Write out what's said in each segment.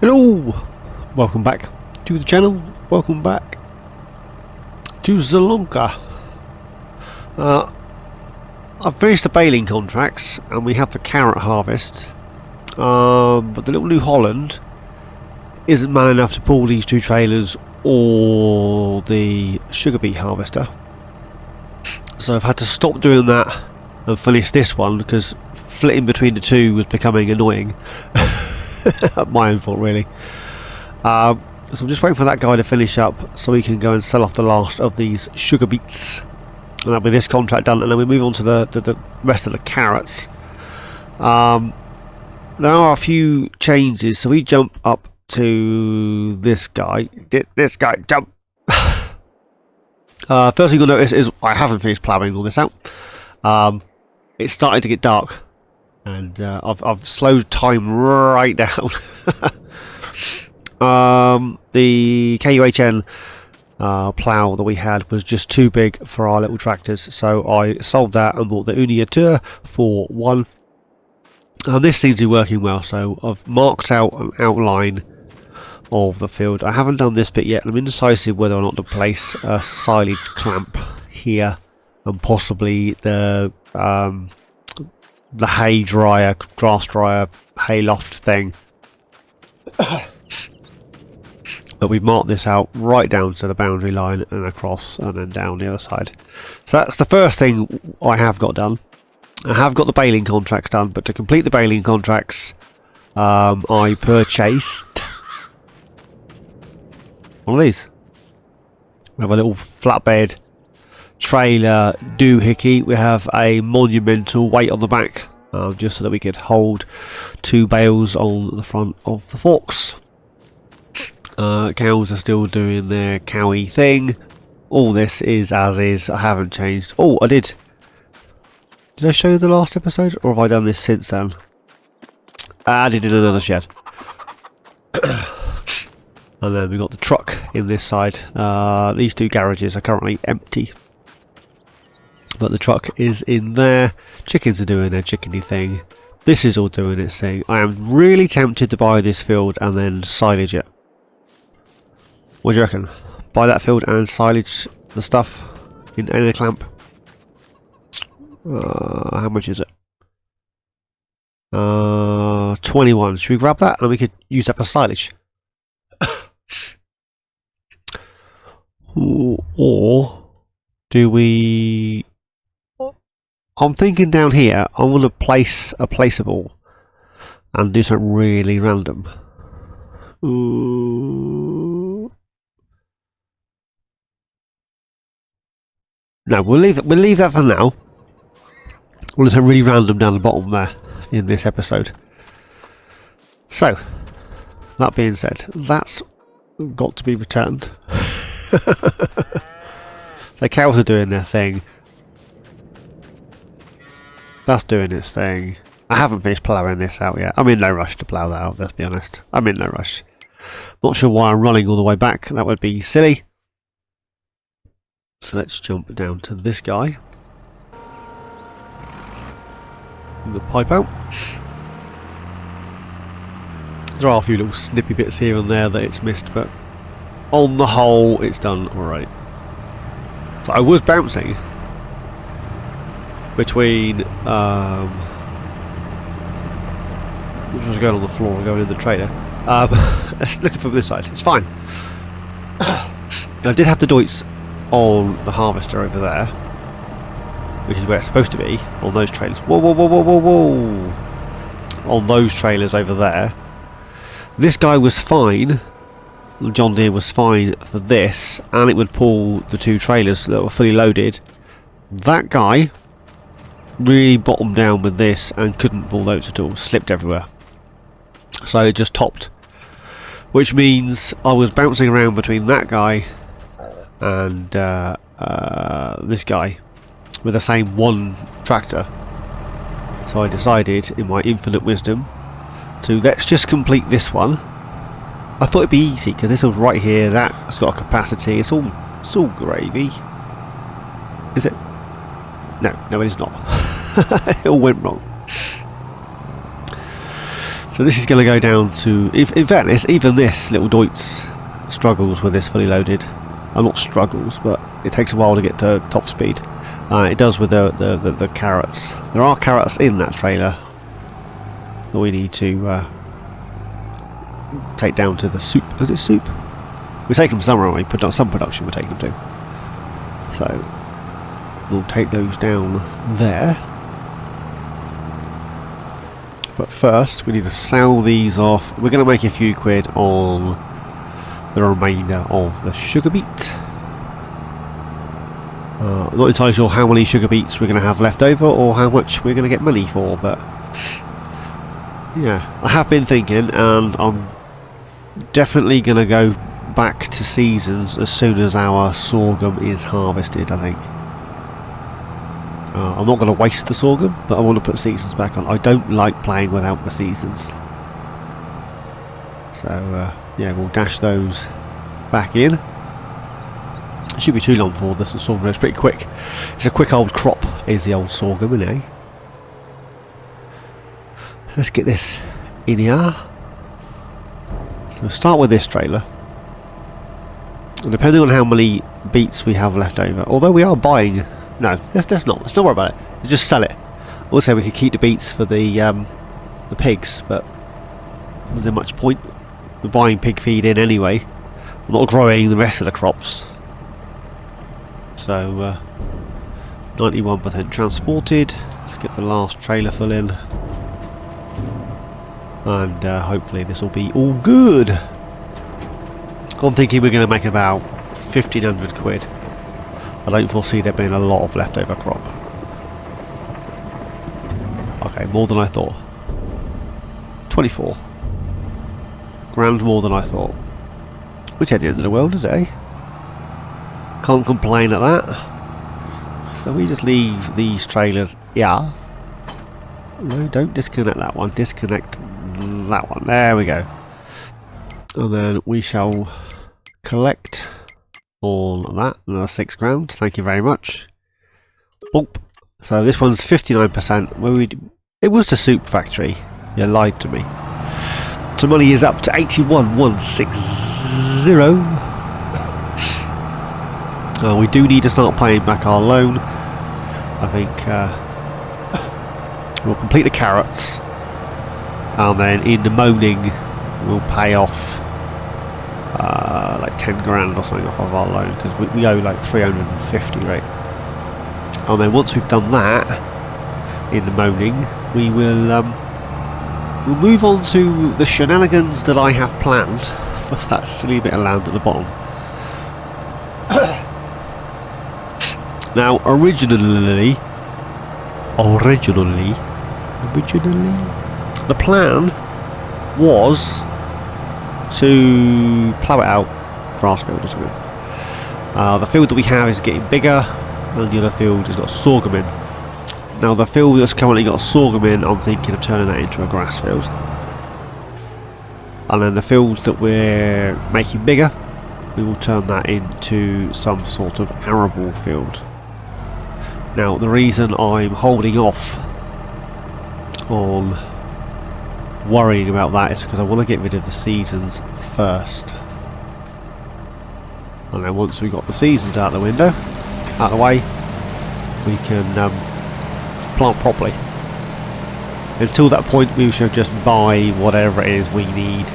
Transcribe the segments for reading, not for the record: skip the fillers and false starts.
Hello! Welcome back to the channel. Welcome back to Zielonka. I've finished the baling contracts and we have the carrot harvest. But the little New Holland isn't man enough to pull these two trailers or the sugar beet harvester. So I've had to stop doing that and finish this one because flitting between the two was becoming annoying. My own fault, really. So I'm just waiting for that guy to finish up so we can go and sell off the last of these sugar beets, and that'll be this contract done, and then we move on to the rest of the carrots. There are a few changes, so we jump up to this guy. This guy, jump! First thing you'll notice is I haven't finished ploughing all this out. It's starting to get dark, and I've slowed time right down. The KUHN plough that we had was just too big for our little tractors, so I sold that and bought the Uniateur for one. And this seems to be working well, so I've marked out an outline of the field. I haven't done this bit yet. I'm indecisive whether or not to place a silage clamp here and possibly the hay dryer, grass dryer, hay loft thing. But we've marked this out right down to the boundary line and across and then down the other side. So that's the first thing I have got done. I have got the baling contracts done, but to complete the baling contracts, I purchased one of these. We have a little flatbed trailer doohickey. We have a monumental weight on the back, just so that we could hold two bales on the front of the forks. Cows are still doing their cowy thing. All this is as is. I haven't changed. Oh, I did. Did I show you the last episode, or have I done this since then? I did in another shed. And then we got the truck in this side. These two garages are currently empty, but the truck is in there. Chickens are doing their chickeny thing. This is all doing its thing. I am really tempted to buy this field and then silage it. What do you reckon? Buy that field and silage the stuff in a clamp. How much is it? 21. Should we grab that and we could use that for silage? Or do we... I'm thinking down here I want to place a placeable and do something really random. No, we'll leave that for now. We'll do something really random down the bottom there in this episode. So, that being said, that's got to be returned. The cows are doing their thing. That's doing its thing. I haven't finished ploughing this out yet. I'm in no rush to plough that out, let's be honest. I'm in no rush. Not sure why I'm running all the way back. That would be silly. So let's jump down to this guy. The pipe out. There are a few little snippy bits here and there that it's missed, but on the whole it's done alright. So I was bouncing between which was going on the floor and going in the trailer. Let's look from this side. It's fine. I did have the doits on the harvester over there, which is where it's supposed to be, on those trailers. Whoa, whoa, whoa, whoa, whoa, whoa! On those trailers over there. This guy was fine. John Deere was fine for this, and it would pull the two trailers that were fully loaded. That guy really bottomed down with this and couldn't pull those at all. Slipped everywhere. So it just topped. Which means I was bouncing around between that guy and this guy with the same one tractor. So I decided, in my infinite wisdom, to let's just complete this one. I thought it'd be easy because this was right here. That's got a capacity. It's all gravy. Is it? No, it is not. It all went wrong. So this is going to go down to, in fairness, even this little Deutz struggles with this fully loaded. Not struggles, but it takes a while to get to top speed. It does with the carrots. There are carrots in that trailer that we need to take down to the soup. Is it soup? We take them somewhere, aren't we? Some production we take them to. So we'll take those down there. But first we need to sell these off. We're going to make a few quid on the remainder of the sugar beet. I'm not entirely sure how many sugar beets we're going to have left over or how much we're going to get money for, but yeah, I have been thinking, and I'm definitely going to go back to seasons as soon as our sorghum is harvested, I think. I'm not going to waste the sorghum, but I want to put seasons back on. I don't like playing without the seasons. So yeah, we'll dash those back in. It shouldn't be too long for this sorghum. It's pretty quick. It's a quick old crop, is the old sorghum, isn't it? Let's get this in here. So we'll start with this trailer. And depending on how many beets we have left over, although we are buying, no, let's not worry about it. Let's just sell it. Also, we could keep the beets for the pigs, but is there much point? We're buying pig feed in anyway. We're not growing the rest of the crops. So 91% transported. Let's get the last trailer full in, and hopefully this will be all good. I'm thinking we're going to make about 1,500 quid. I don't foresee there being a lot of leftover crop. Okay, more than I thought. 24 grand more than I thought. Which ain't the end of the world, is it, eh? Can't complain at that. So we just leave these trailers here. No, don't disconnect that one. Disconnect that one. There we go. And then we shall collect all that. Another 6 grand. Thank you very much. Boop. So this one's 59%. Where it was the soup factory. You lied to me. So money is up to 81,160. We do need to start paying back our loan. I think we'll complete the carrots, and then in the moaning we'll pay off like 10 grand or something off of our loan, because we owe like 350, right? And then once we've done that in the moaning, we will we'll move on to the shenanigans that I have planned for that silly bit of land at the bottom. Now, originally, the plan was to plough it out, grass field or something. The field that we have is getting bigger, and the other field has got sorghum in. Now, the field that's currently got sorghum in, I'm thinking of turning that into a grass field. And then the field that we're making bigger, we will turn that into some sort of arable field. Now, the reason I'm holding off on worrying about that is because I want to get rid of the seasons first. And then once we've got the seasons out the window, out of the way, we can plant properly. Until that point, we should just buy whatever it is we need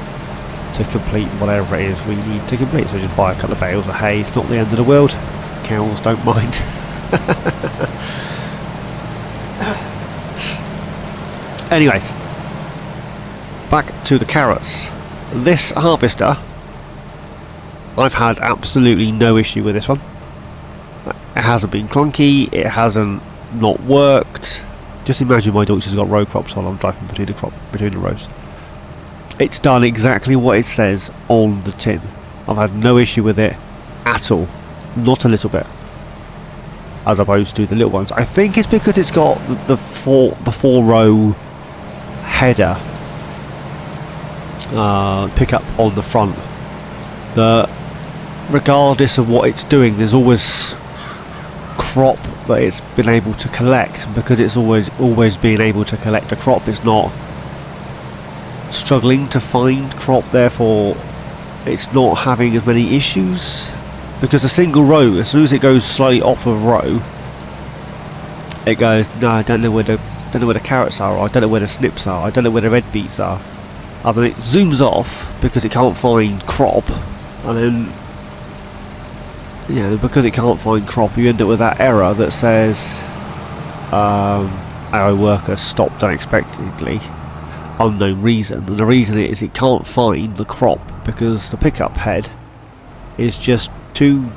to complete whatever it is we need to complete. So just buy a couple of bales of hay. It's not the end of the world. Cows don't mind. Anyways, back to the carrots. This harvester, I've had absolutely no issue with this one. It hasn't been clunky, it hasn't not worked. Just imagine my Deutsch has got row crops while I'm driving between the rows. It's done exactly what it says on the tin. I've had no issue with it at all, not a little bit, as opposed to the little ones. I think it's because it's got the four row header pickup on the front, that regardless of what it's doing, there's always crop that it's been able to collect, because it's always been able to collect a crop. It's not struggling to find crop, therefore it's not having as many issues, because a single row, as soon as it goes slightly off of row, it goes, no, I don't know where the carrots are, or I don't know where the snips are, I don't know where the red beets are. And then it zooms off because it can't find crop, and then, yeah, because it can't find crop, you end up with that error that says our worker stopped unexpectedly, unknown reason. And the reason is it can't find the crop because the pickup head is just too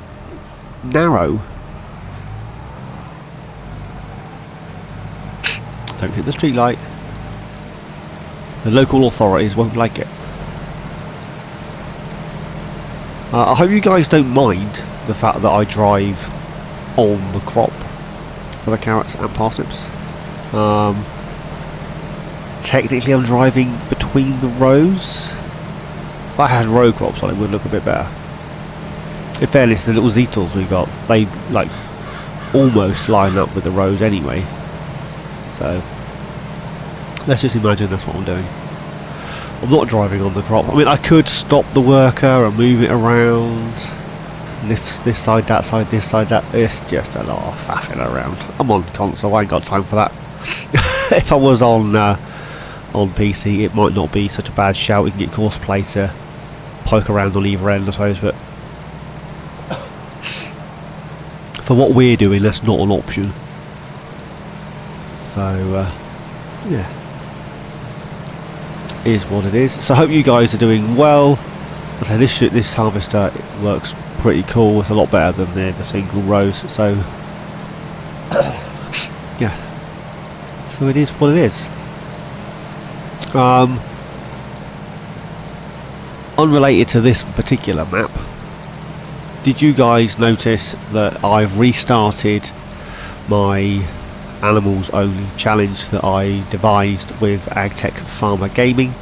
narrow. Don't hit the street light. The local authorities won't like it. I hope you guys don't mind the fact that I drive on the crop for the carrots and parsnips. Technically I'm driving between the rows. If I had row crops on, it would look a bit better. In fairness, the little Zietels we got, they like almost line up with the rows anyway. So let's just imagine that's what I'm doing. I'm not driving on the crop. I mean, I could stop the worker and move it around. Lift this side, that side, this side, that. It's just a lot of faffing around. I'm on console, I ain't got time for that. If I was on PC, it might not be such a bad shout. You can get Courseplay to poke around on either end, I suppose, but for what we're doing, that's not an option. So, yeah, is what it is. So I hope you guys are doing well. I say this harvester works pretty cool. It's a lot better than the single rows. So, yeah. So it is what it is. Unrelated to this particular map, did you guys notice that I've restarted my animals only challenge that I devised with AgTech Farmer Gaming?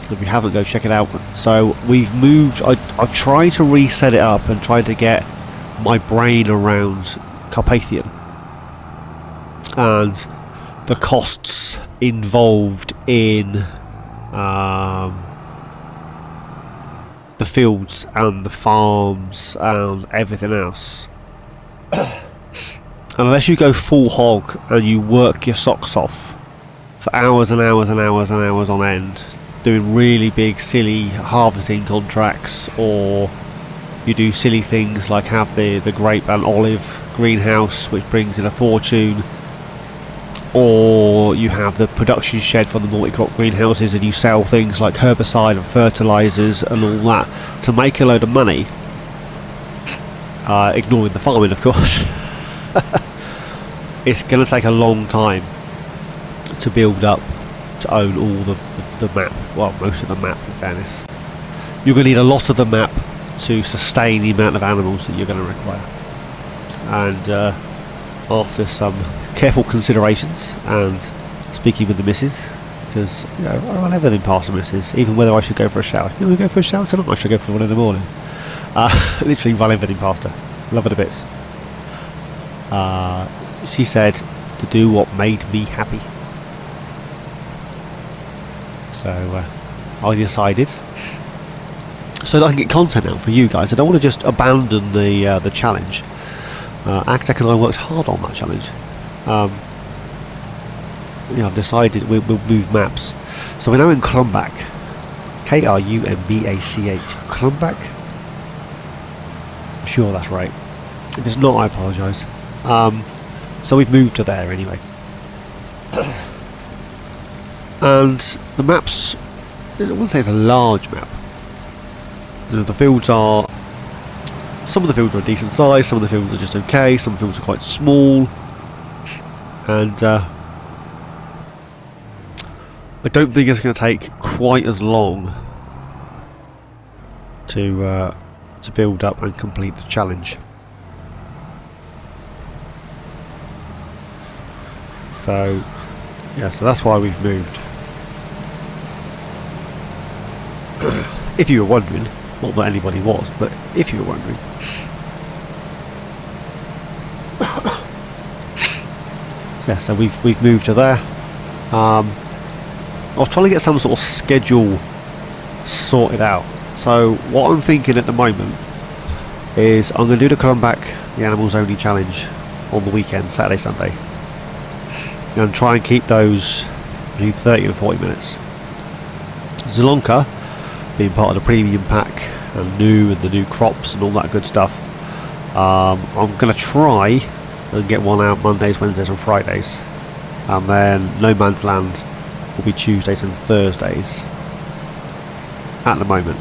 If you haven't, go check it out. So we've moved, I've tried to reset it up and tried to get my brain around Carpathian and the costs involved in the fields and the farms and everything else. And unless you go full hog and you work your socks off for hours and hours and hours and hours on end, doing really big silly harvesting contracts, or you do silly things like have the grape and olive greenhouse which brings in a fortune, or you have the production shed for the multi-crop greenhouses and you sell things like herbicide and fertilizers and all that to make a load of money, ignoring the farming of course. It's going to take a long time to build up to own all the map, well, most of the map in fairness. You're going to need a lot of the map to sustain the amount of animals that you're going to require. And after some careful considerations and speaking with the missus, because you know I run everything past the missus, even whether I should go for a shower. You want to go for a shower tonight? I should go for one in the morning. Literally run everything past her. Love her to bits. She said to do what made me happy. So I decided, so that I can get content out for you guys. I don't want to just abandon the challenge. AgTech and I worked hard on that challenge. I've decided we'll move maps. So we're now in Krumbach. K-R-U-M-B-A-C-H. Krumbach? I'm sure that's right. If it's not, I apologise. So we've moved to there anyway. And the maps, I wouldn't say it's a large map. The fields are, some of the fields are a decent size, some of the fields are just okay, some fields are quite small. And I don't think it's going to take quite as long to build up and complete the challenge. So yeah, so that's why we've moved. If you were wondering, not that anybody was, but if you were wondering. So yeah, so we've moved to there. I was trying to get some sort of schedule sorted out. So what I'm thinking at the moment is I'm going to do the comeback, the animals only challenge on the weekend, Saturday, Sunday, and try and keep those between 30 and 40 minutes. Zielonka, being part of the premium pack and the new crops and all that good stuff, I'm going to try and get one out Mondays, Wednesdays and Fridays, and then No Man's Land will be Tuesdays and Thursdays at the moment.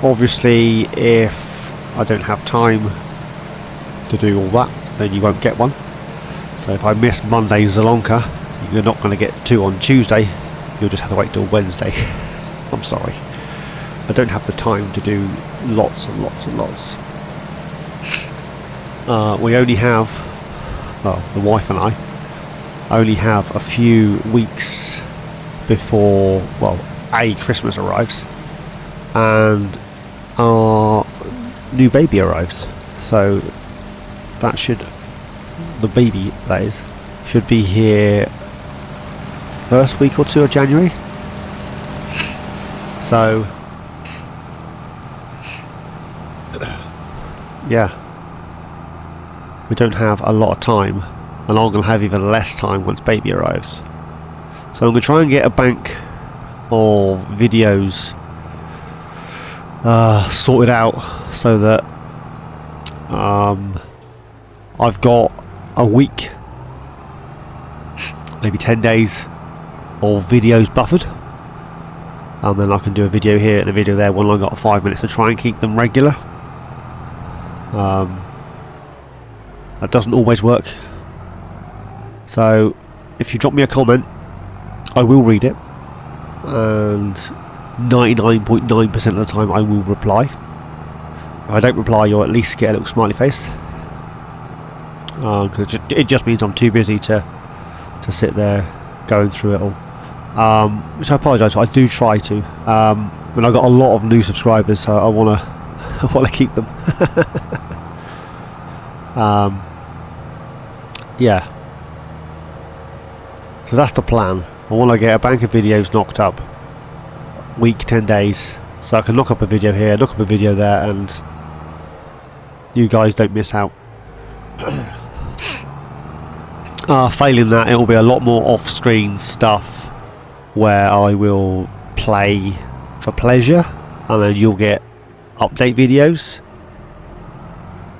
Obviously if I don't have time to do all that, then you won't get one. So if I miss Monday's Zielonka, you're not going to get two on Tuesday, you'll just have to wait till Wednesday. I'm sorry, I don't have the time to do lots and lots and lots. We only have, well, the wife and I only have a few weeks before, well, Christmas arrives and our new baby arrives. So that should, the baby that is, should be here first week or two of January. So yeah, we don't have a lot of time, and I'm going to have even less time once baby arrives. So I'm going to try and get a bank of videos sorted out so that I've got a week, maybe 10 days of videos buffered, and then I can do a video here and a video there when I've got 5 minutes to try and keep them regular. That doesn't always work, so if you drop me a comment, I will read it, and 99.9% of the time I will reply. If I don't reply, you'll at least get a little smiley face, because it just means I'm too busy to sit there going through it all, which I apologise for. I do try to, and I've got a lot of new subscribers, so I want to keep them. Yeah, so that's the plan. I want to get a bank of videos knocked up, week, 10 days, so I can knock up a video here, knock up a video there, and you guys don't miss out. Failing that, it will be a lot more off-screen stuff where I will play for pleasure, and then you'll get update videos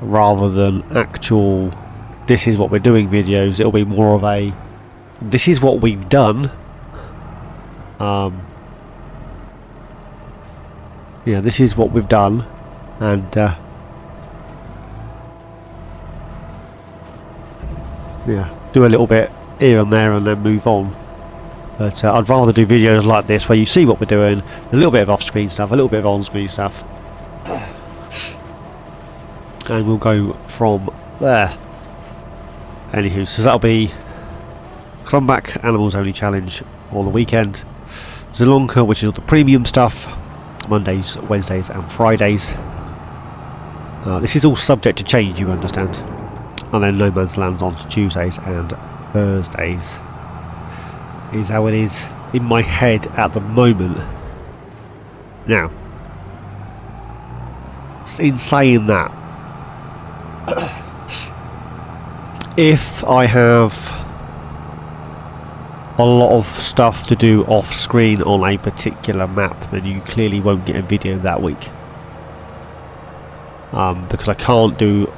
rather than actual this is what we're doing videos. It'll be more of a this is what we've done. Yeah, this is what we've done, and yeah, do a little bit here and there and then move on. But I'd rather do videos like this where you see what we're doing, a little bit of off-screen stuff, a little bit of on-screen stuff, and we'll go from there. Anywho, so that'll be Comeback Animals Only Challenge on the weekend, Zielonka, which is all the premium stuff, Mondays, Wednesdays and Fridays. This is all subject to change, you understand. And then No Man's Land's on Tuesdays and Thursdays. Is how it is in my head at the moment. Now, in saying that, if I have a lot of stuff to do off screen on a particular map, then you clearly won't get a video that week, because I can't do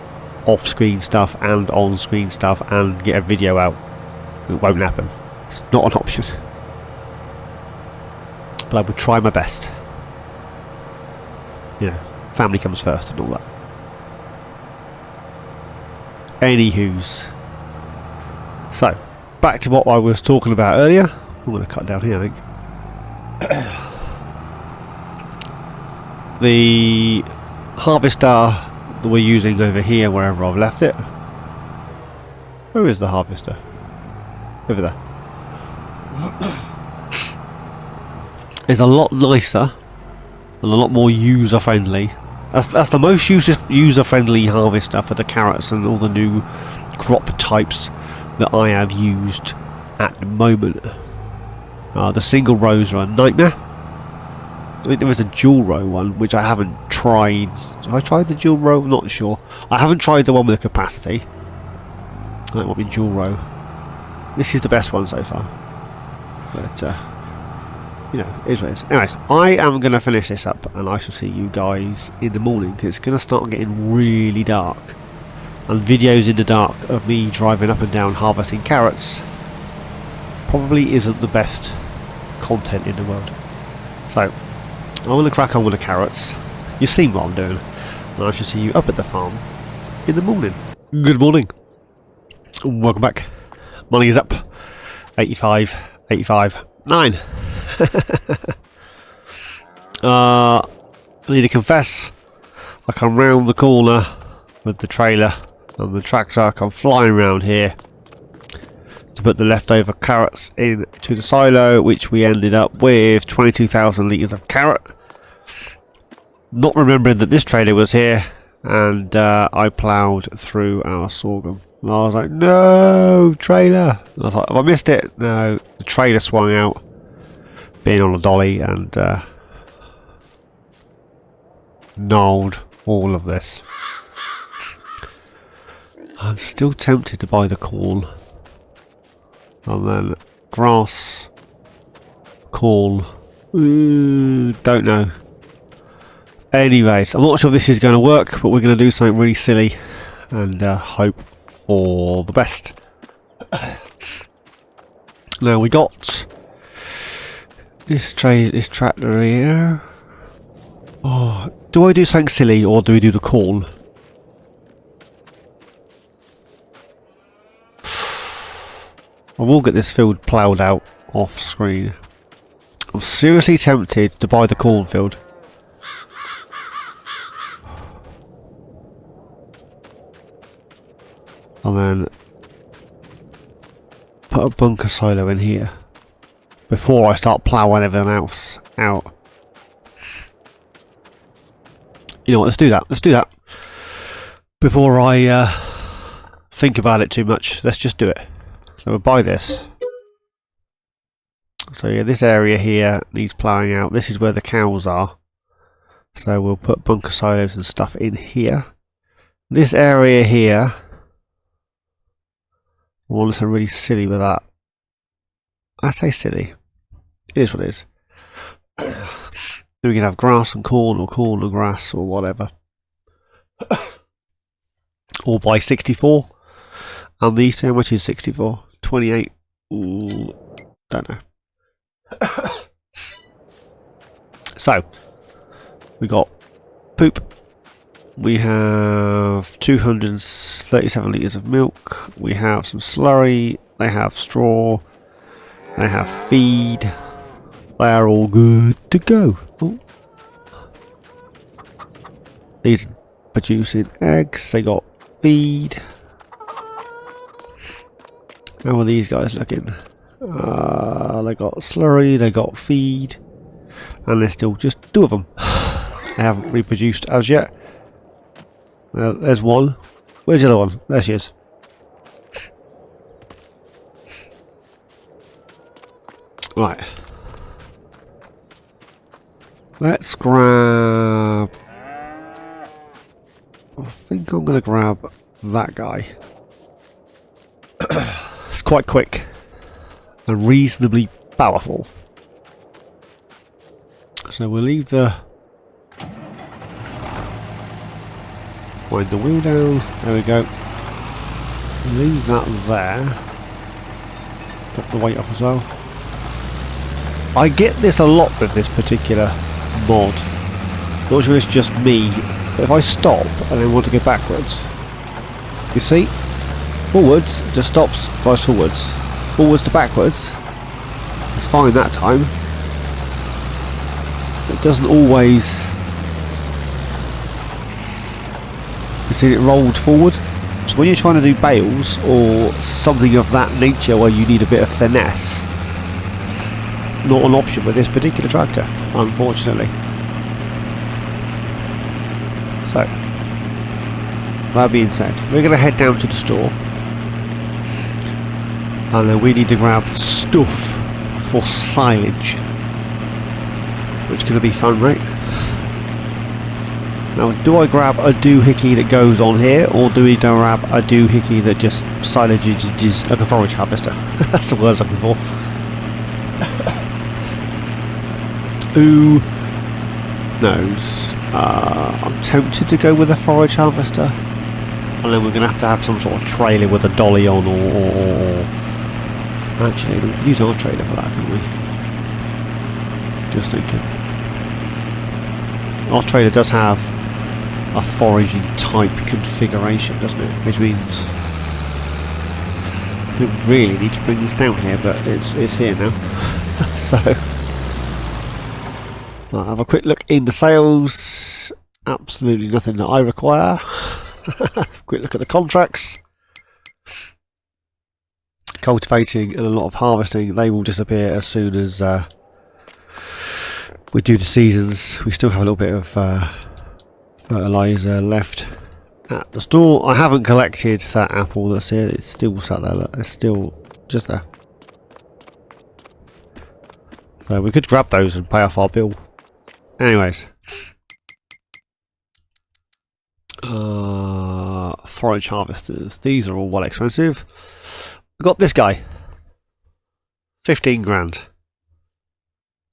off screen stuff and on screen stuff and get a video out. It won't happen. It's not an option, but I will try my best. You know, family comes first and all that. Anywho's, so back to what I was talking about earlier. I'm going to cut down here, I think. The harvester that we're using over here, wherever I've left it. Where is the harvester? Over there. It's a lot nicer and a lot more user friendly. That's the most user friendly harvester for the carrots and all the new crop types that I have used at the moment. The single rows are a nightmare. I think there was a dual row one which I haven't tried. Have I tried the dual row? I'm not sure. I haven't tried the one with the capacity. That might be dual row. This is the best one so far. But you know, it is what it is. Anyways, I am going to finish this up and I shall see you guys in the morning because it's going to start getting really dark. And videos in the dark of me driving up and down harvesting carrots probably isn't the best content in the world. So, I'm going to crack on with the carrots. You've seen what I'm doing. And I shall see you up at the farm in the morning. Good morning. Welcome back. Money is up. 85, 85, 9. I need to confess, I come round the corner with the trailer and the tractor. I come flying around here to put the leftover carrots into the silo, which we ended up with 22,000 litres of carrot. Not remembering that this trailer was here, and I ploughed through our sorghum. And I was like, no, trailer. And I was like, have I missed it? No, the trailer swung out, being on a dolly, and gnarled all of this. I'm still tempted to buy the corn. And then grass, corn, don't know. Anyways, I'm not sure if this is going to work, but we're going to do something really silly and hope for the best. Now we got this tractor here. Oh, do I do something silly or do we do the corn? I will get this field ploughed out off screen. I'm seriously tempted to buy the cornfield. And then put a bunker silo in here before I start ploughing everything else out. You know what, let's do that. Let's do that. Before I think about it too much, let's just do it. So we'll buy this. So yeah, this area here needs ploughing out. This is where the cows are. So we'll put bunker silos and stuff in here. This area here, I want something really silly with that. I say silly. It is what it is. We can have grass and corn, or corn and grass, or whatever. Or buy 64. And these two, how much is 64? 28. Ooh, don't know. So, we got poop. We have 237 litres of milk. We have some slurry. They have straw. They have feed. They are all good to go. Ooh. These are producing eggs. They got feed. How are these guys looking? They got slurry, they got feed, and there's still just two of them. They haven't reproduced as yet. There's one. Where's the other one? There she is. Right. Let's grab... I think I'm going to grab that guy. It's quite quick and reasonably powerful. So we'll leave the... wind the wheel down. There we go. Leave that there. Drop the weight off as well. I get this a lot with this particular mod. Not sure it's just me, but if I stop and then want to go backwards, you see, forwards just stops, drives forwards. Forwards to backwards, it's fine that time. It doesn't always. You see, it rolled forward. So when you're trying to do bales or something of that nature where you need a bit of finesse, not an option with this particular tractor, unfortunately. So, that being said, we're going to head down to the store. And then we need to grab stuff for silage, which is going to be fun, right? Now, do I grab a doohickey that goes on here, or do we grab a doohickey that just silages like a forage harvester? That's the word I'm looking for. Who knows? I'm tempted to go with a forage harvester, and then we're going to have some sort of trailer with a dolly on, or actually, we could use our trailer for that, couldn't we? Just thinking. Our trailer does have a foraging type configuration, doesn't it? Which means we really need to bring this down here, but it's here now. So I'll have a quick look in the sales. Absolutely nothing that I require. Quick look at the contracts. Cultivating and a lot of harvesting, they will disappear as soon as we do the seasons. We still have a little bit of fertilizer left at the store. I haven't collected that apple that's here. It's still sat there. Look, it's still just there. So we could grab those and pay off our bill. Anyways, forage harvesters. These are all well expensive. We got this guy. 15 grand.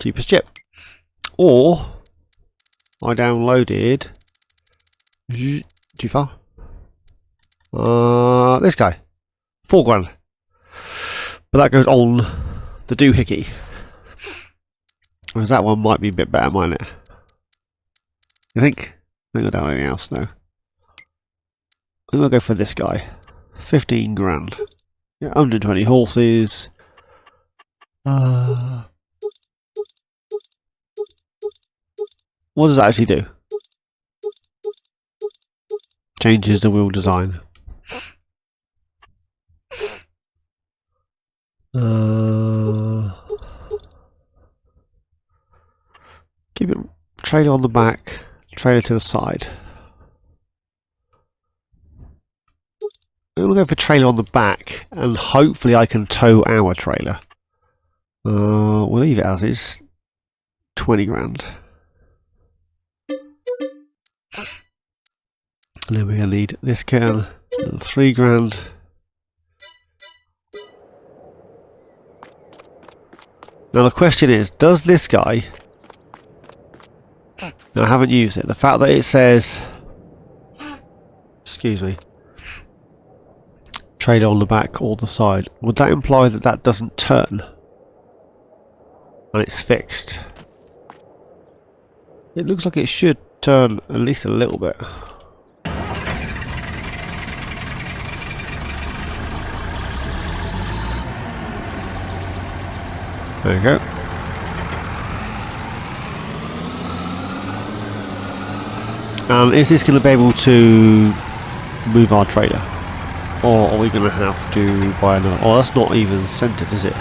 Cheapest chip. Or I downloaded too far. This guy. 4 grand. But that goes on the doohickey. Whereas that one might be a bit better, mightn't it? You think? I think I'll download anything else, no. I think we'll go for this guy. 15 grand. Yeah, 120 horses. What does that actually do? Changes the wheel design. Keep it trailer on the back, trailer to the side. I'm going to go for trailer on the back, and hopefully I can tow our trailer. We'll leave it as is. 20 grand. And then we're going to need this can, 3 grand. Now the question is, does this guy... Now I haven't used it. The fact that it says... Excuse me. Trailer on the back or the side. Would that imply that that doesn't turn? And it's fixed. It looks like it should turn at least a little bit. There we go. Is this going to be able to move our trailer? Or are we going to have to buy another? Oh, that's not even centered, is it?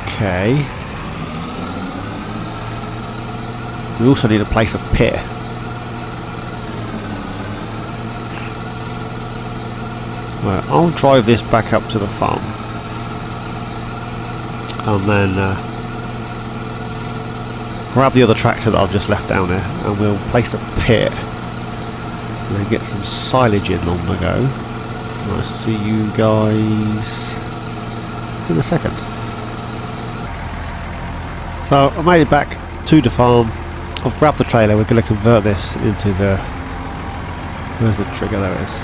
Okay. We also need to place a pit. Right, I'll drive this back up to the farm. And then grab the other tractor that I've just left down there, and we'll place a pit. And then get some silage in on the go. Nice to see you guys in a second. So I made it back to the farm. I've grabbed the trailer. We're going to convert this into the... Where's the trigger? There it is.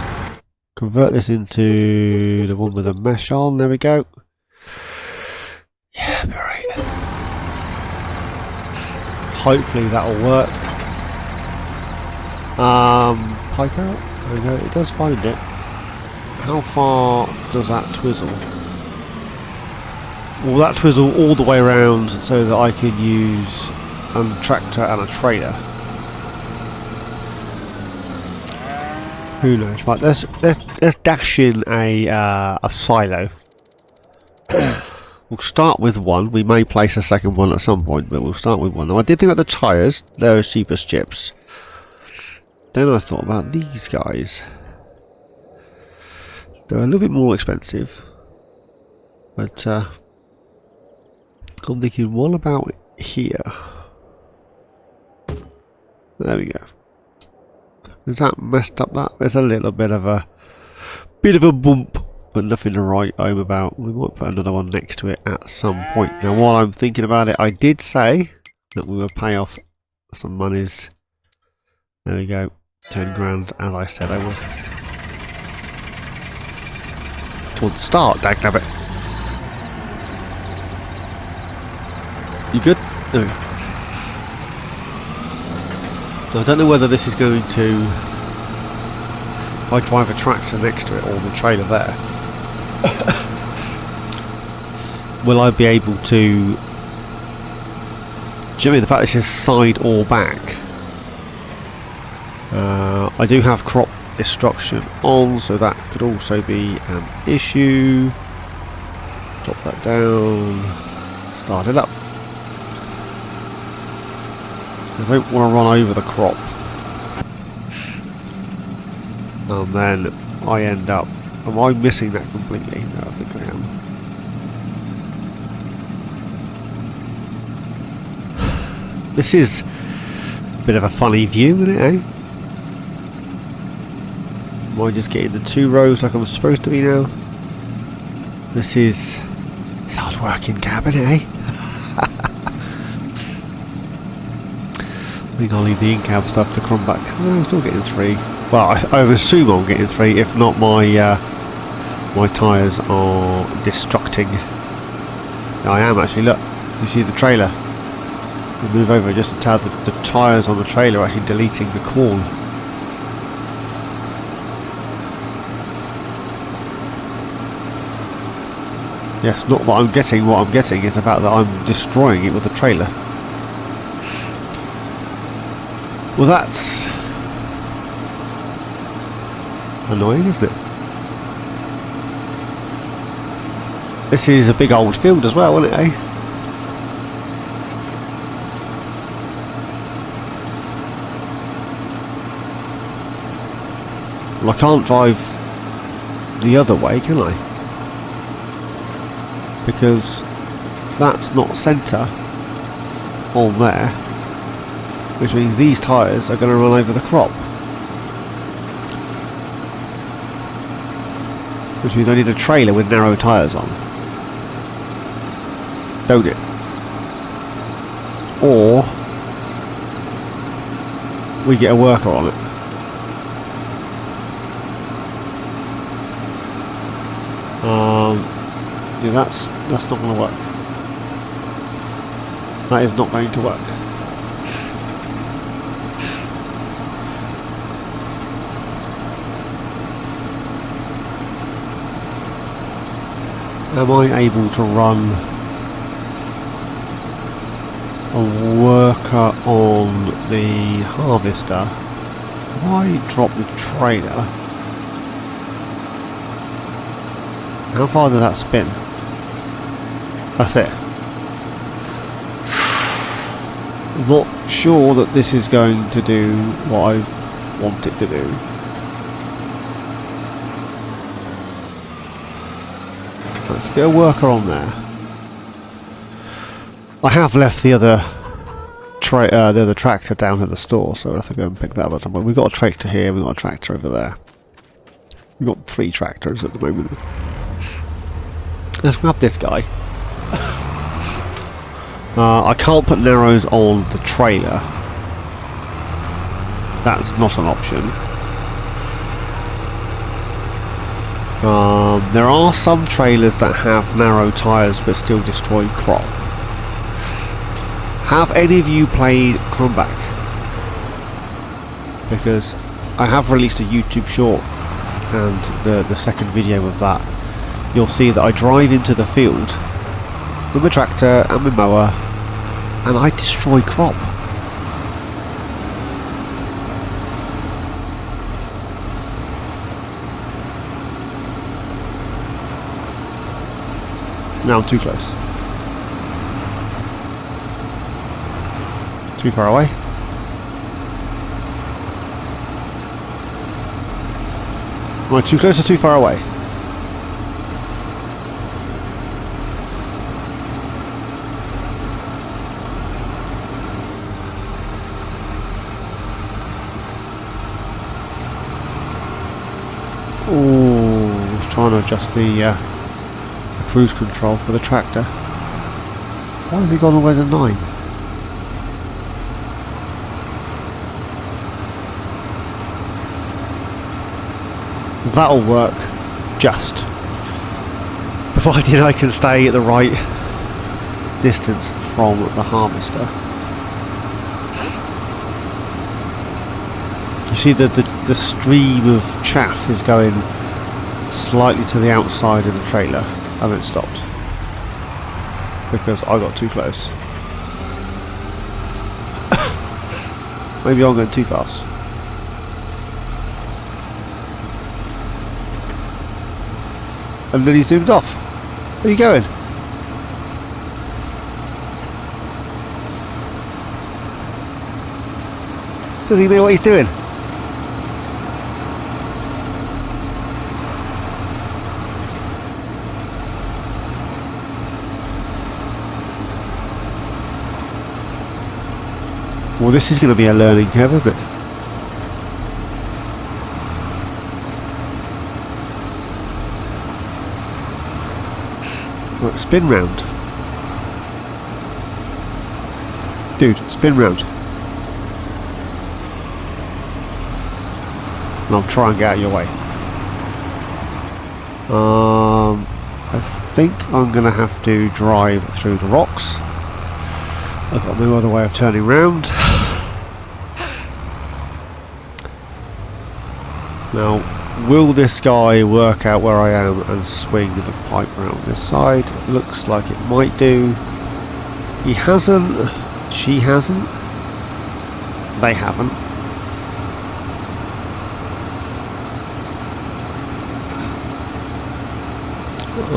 Convert this into the one with the mesh on. There we go. Yeah, right. Hopefully that'll work. Pipe out. There we go. It does find it. How far does that twizzle? Will that twizzle all the way around so that I can use a tractor and a trailer? Who knows? Right, let's dash in a silo. We'll start with one. We may place a second one at some point, but we'll start with one. Now, I did think about the tyres. They're as cheap as chips. Then I thought about these guys. They're a little bit more expensive, but I'm thinking, what about here? There we go. Is that messed up? That there's a little bit of a bump, but nothing to write home about. We might put another one next to it at some point. Now, while I'm thinking about it, I did say that we would pay off some monies. There we go, 10 grand, as I said I would. Towards start, dagnabbit. You good? There we go. So I don't know whether this is going to, if I drive a tractor next to it or the trailer there, will I be able to, do you know what I mean, the fact this is side or back, I do have crop destruction on, so that could also be an issue. Drop that down, start it up. I don't want to run over the crop, and then I end up, am I missing that completely? No, I think I am. This is a bit of a funny view, isn't it, eh? Am I just getting the 2 rows like I'm supposed to be now? It's hard working cab, isn't it, eh? I think I'll leave the in-cab stuff to come back. Oh, I'm still getting 3. Well, I assume I'm getting 3, if not my my tyres are destructing. I am actually, look, you see the trailer. We'll move over just to tell the tyres on the trailer are actually deleting the corn. Yes, not that I'm getting what I'm getting, it's the fact that I'm destroying it with the trailer. Well, that's annoying, isn't it? This is a big old field as well, isn't it, eh? Well, I can't drive the other way, can I? Because that's not centre on there. Which means these tyres are going to run over the crop. Which means I need a trailer with narrow tyres on. Don't it? Or we get a worker on it. Yeah, that's not going to work. That is not going to work. Am I able to run a worker on the harvester? Why drop the trailer? How far did that spin? That's it. I'm not sure that this is going to do what I want it to do. Let's get a worker on there. I have left the other tractor down at the store, so I have to go and pick that up. But we've got a tractor here, we've got a tractor over there. We've got 3 tractors at the moment. Let's grab this guy. I can't put narrows on the trailer. That's not an option. There are some trailers that have narrow tyres but still destroy crop. Have any of you played Crumback? Because I have released a YouTube short, and the second video of that, you'll see that I drive into the field with my tractor and my mower and I destroy crop. Now I'm too close. Too far away. Am I too close or too far away? to adjust the cruise control for the tractor. Why has he gone all the way to 9? That'll work, just. Provided I can stay at the right distance from the harvester. You see that the stream of chaff is going slightly to the outside of the trailer and then stopped because I got too close. Maybe I'm going too fast. And then he zoomed off. Where are you going? Does he know what he's doing? Well, this is going to be a learning curve, isn't it? Right, spin round. Dude, spin round. And I'll try and get out of your way. I think I'm going to have to drive through the rocks. I've got no other way of turning round. Now, will this guy work out where I am and swing the pipe around this side? Looks like it might do. He hasn't. She hasn't. They haven't.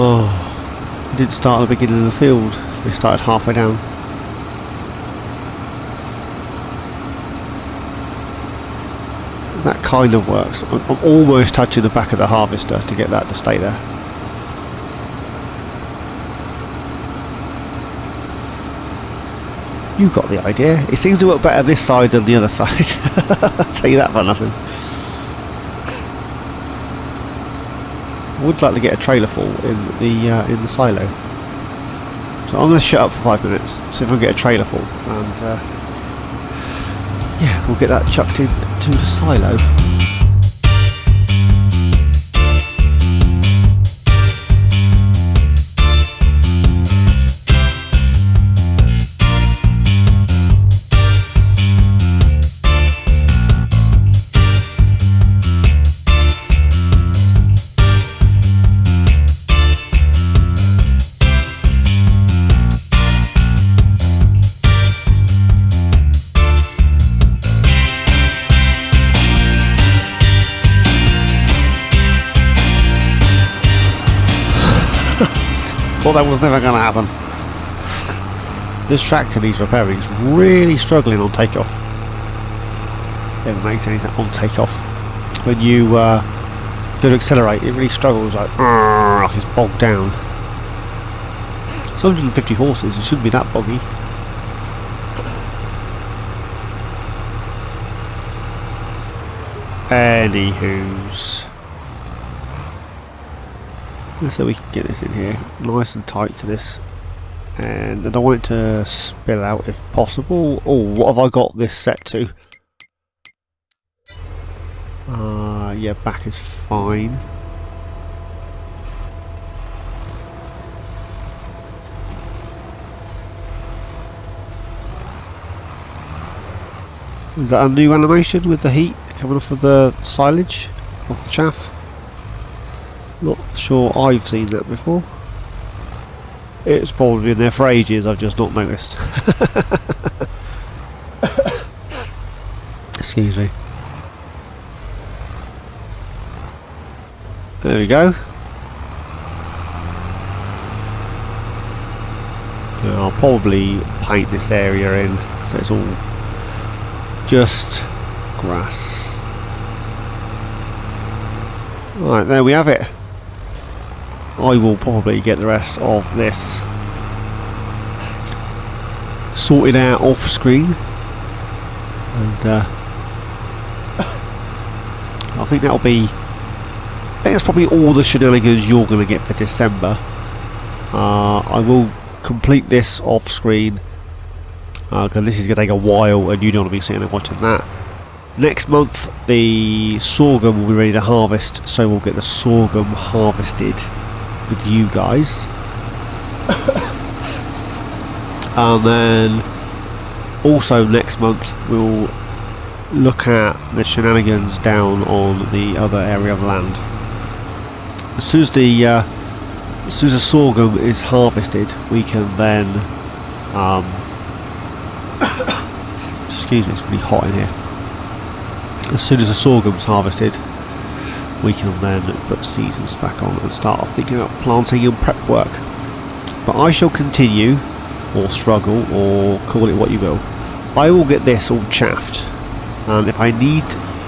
Oh, it didn't start at the beginning of the field. They started halfway down. That kind of works. I'm almost touching the back of the harvester to get that to stay there. You got the idea. It seems to work better this side than the other side. I'll tell you that for nothing. I would like to get a trailer full in the silo. So I'm going to shut up for 5 minutes, see if I can get a trailer full, and yeah, we'll get that chucked in to the silo. Thought that was never going to happen. This tractor needs repairing. It's really struggling on takeoff. Never makes anything on takeoff. When you go to accelerate, it really struggles, like it's bogged down. It's 150 horses. It shouldn't be that boggy. Anywho's. So we can get this in here nice and tight to this, and I don't want it to spill out if possible. Oh, what have I got this set to? Yeah, back is fine. Is that a new animation with the heat coming off of the silage, off the chaff? Not sure I've seen that before. It's probably been there for ages, I've just not noticed. Excuse me. There we go. Now, I'll probably paint this area in so it's all just grass. Right, there we have it. I will probably get the rest of this sorted out off screen, and I think that'll be think that's probably all the shenanigans you're going to get for December. I will complete this off screen because this is going to take a while and you don't want to be sitting and watching that. Next month the sorghum will be ready to harvest, so we'll get the sorghum harvested with you guys. And then also next month we'll look at the shenanigans down on the other area of land. As soon as the sorghum is harvested, we can then excuse me, it's really hot in here. As soon as the sorghum's harvested, we can then put seasons back on and start off thinking about planting and prep work. But I shall continue, or struggle, or call it what you will. I will get this all chaffed, and if I need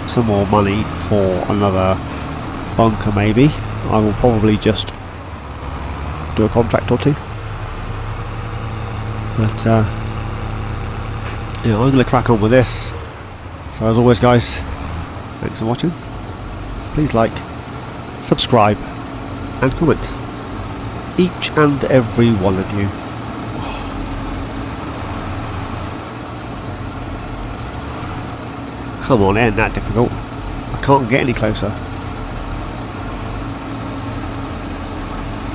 some more money for another bunker maybe, I will probably just do a contract or two. But yeah, I'm going to crack on with this. So as always guys, thanks for watching. Please like, subscribe and comment. Each and every one of you. Come on, it ain't that difficult. I can't get any closer.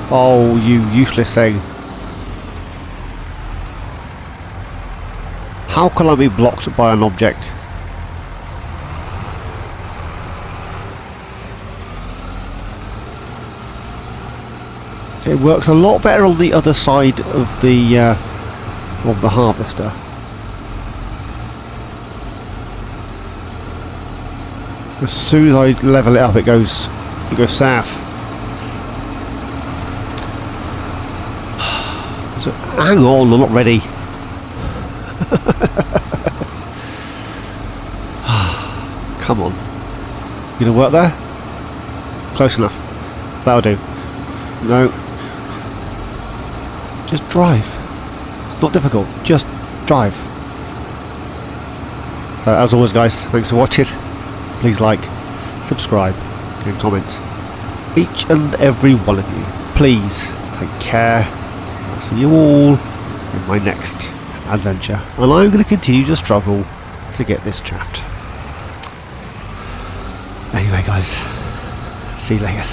Oh, you useless thing. How can I be blocked by an object? It works a lot better on the other side of the harvester. As soon as I level it up, it goes south. So, hang on, I'm not ready. Come on. You gonna work there? Close enough. That'll do. No. Just drive. It's not difficult. Just drive. So as always guys, thanks for watching. Please like, subscribe and comment. Each and every one of you. Please take care. I'll see you all in my next adventure. And I'm going to continue to struggle to get this chaffed. Anyway guys, see you later.